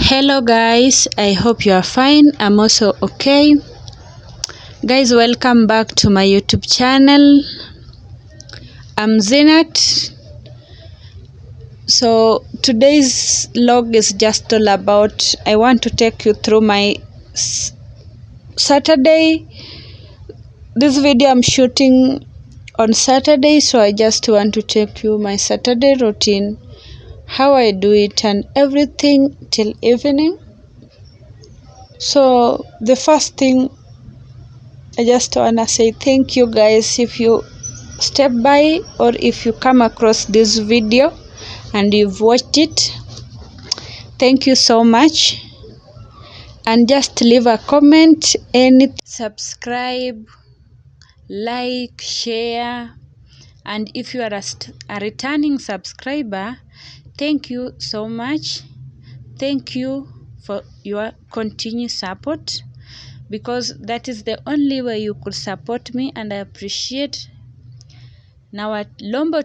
Hello guys, I hope you are fine. I'm also okay. Guys, welcome back to my YouTube channel. I'm Zinat. So today's vlog is just all about, I want to take you through my Saturday. This video I'm shooting on Saturday, so I just want to take you my Saturday routine, how I do it and everything till evening. So the first thing, I just wanna say thank you guys if you step by or if you come across this video and you've watched it. Thank you so much, and just leave a comment, subscribe, like, share, and if you are a returning subscriber, thank you so much. Thank you for your continued support, because that is the only way you could support me, and I appreciate. Nawalomba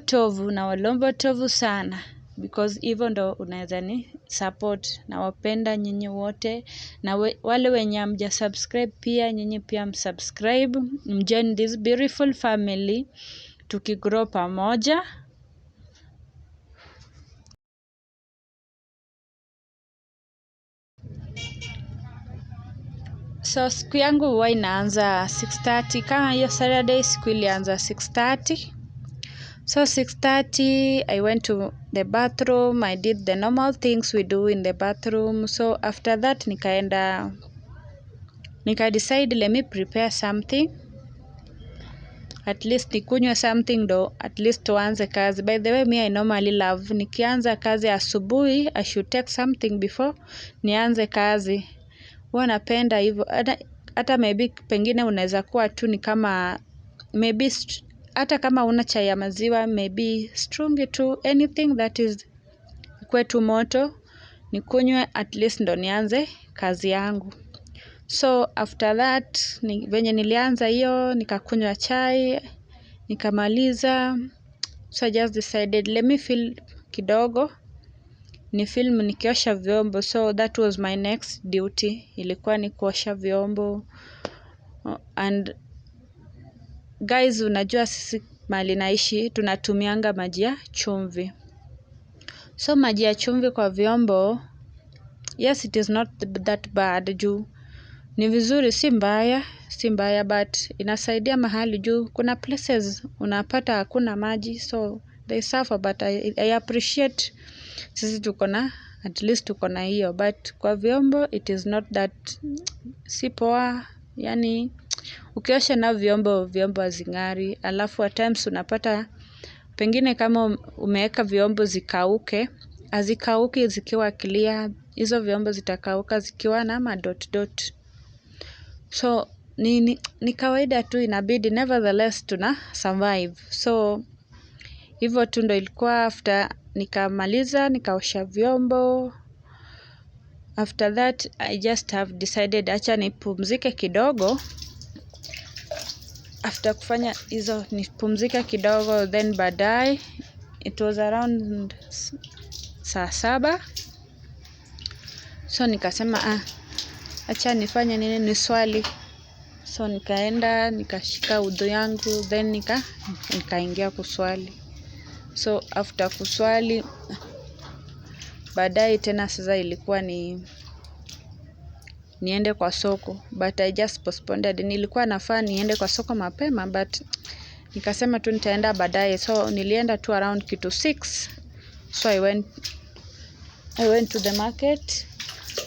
tovu sana, because hivyo ndo unaweza ni support. Nawapenda nyinyi wote, na wale wenye hamja subscribe pia, nyinyi pia msubscribe, mjoin this beautiful family, tukigrow pamoja. So siku yangu huwa inaanza 6:30. Kama hiyo Saturday siku ilianza 6:30. So 6:30 I went to the bathroom. I did the normal things we do in the bathroom. So after that nika decide let me prepare something, at least nikunywe something do at least tuanze kazi. By the way, me I normally love, nikianza kazi asubuhi I should take something before nianze kazi. Huwa napenda hivyo. Hata maybe pengine unaweza kuwa tu ni kama maybe hata kama una chai ya maziwa, maybe strong tu, anything that is kwetu moto nikunywe, at least ndo nianze kazi yangu. So after that venye nilianza hiyo, nikakunywa chai, nikamaliza. So I just decided let me film kidogo, ni film nikiosha vyombo. So that was my next duty, ilikuwa ni kuosha vyombo. And guys, unajua sisi mahali naishi tunatumianga maji ya chumvi. So maji ya chumvi kwa vyombo, yes, it is not that bad, juu ni vizuri, si mbaya, but inasaidia mahali juu kuna places unapata hakuna maji, so they suffer. But I appreciate sisi tukona, at least tukona hiyo. But kwa vyombo it is not that, si poa. Yani ukiosha na vyombo hazing'ari. Alafu at times unapata pengine kama umeweka vyombo zikauke, hazikauki zikiwa clear, hizo vyombo zitakauka zikiwa na madot. So ni kawaida tu, inabidi, nevertheless tuna survive. So hivyo tu ndo ilikuwa. After nikamaliza nikaosha vyombo, after that I just have decided acha nipumzike kidogo. After kufanya hizo nipumzike kidogo, then baadaye it was around saa 7. So nikasema acha nifanye nini, ni swali. So nikaenda nikashika udhu yangu, then nikaingia kuswali. So after kuswali baadaye tena sasa ilikuwa niende kwa soko, but I just postponed. Nilikuwa nafaa niende kwa soko mapema, but nikasema tu nitaenda baadaye. So nilienda tu around kitu 6. So I went to the market.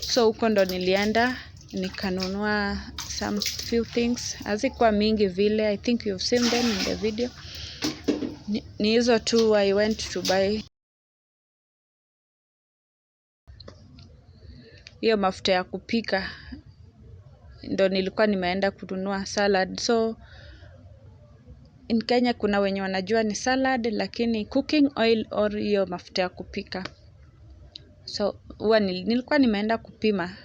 So huko ndo nilienda nikanunua some few things, hazikuwa mingi vile. I think you've seen them in the video. Ni hizo tu I went to buy. Hiyo mafuta ya kupika ndo nilikuwa nimeenda kununua. Salad, so in Kenya kuna wenye wanajua ni salad, lakini cooking oil or hiyo mafuta ya kupika. So huwa nilikuwa nimeenda kupima.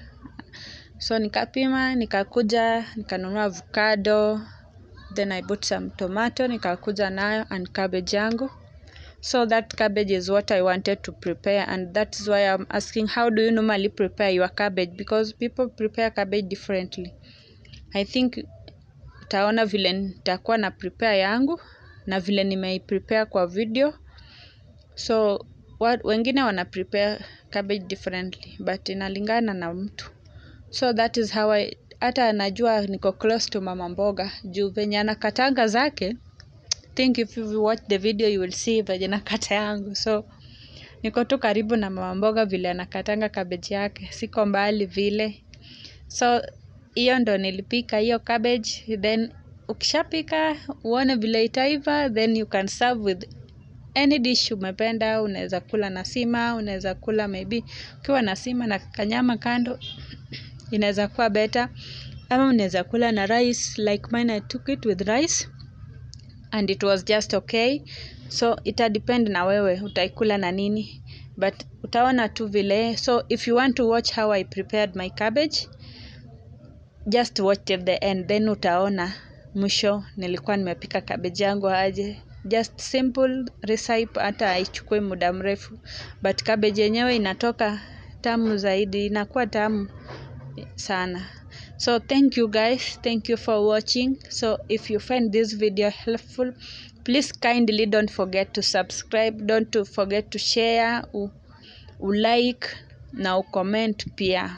So nikapima, nikakuja nikanunua avocado, then I bought some tomato, nikakuja nayo and cabbage yangu. So that cabbage is what I wanted to prepare, and that's why I'm asking, how do you normally prepare your cabbage? Because people prepare cabbage differently. I think utaona vile nitakuwa na prepare yangu na vile nimeiprepare kwa video. So wengine wana prepare cabbage differently, but inalingana na mtu. So that is how hata najua niko close to mama mboga juu venye anakatanga zake. Think if you watch the video you will see venye nakata yangu. So niko tu karibu na mama mboga vile anakatanga cabbage yake, siko mbali vile. So hiyo ndo nilipika hiyo cabbage. Then ukishapika uone vile itaiva, then you can serve with any dish umependa. Unaweza kula na sima, unaweza kula maybe ukiwa na sima na kanyama kando, inaweza kuwa better. Ama unaweza kula na rice, like mine I took it with rice and it was just okay. So ita depend na wewe utaikula na nini, but utaona tu vile. So if you want to watch how I prepared my cabbage, just watch till the end, then utaona mwisho nilikuwa nimepika cabbage yangu aje. Just simple recipe, hata haichukui muda mrefu, but cabbage yenyewe inatoka tamu zaidi, inakuwa tamu sana. So thank you guys, thank you for watching. So if you find this video helpful, please kindly don't forget to subscribe, don't forget to share, ulike na ucomment pia.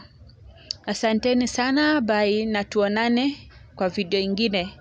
Asanteni sana, bye, na tuonane kwa video ingine.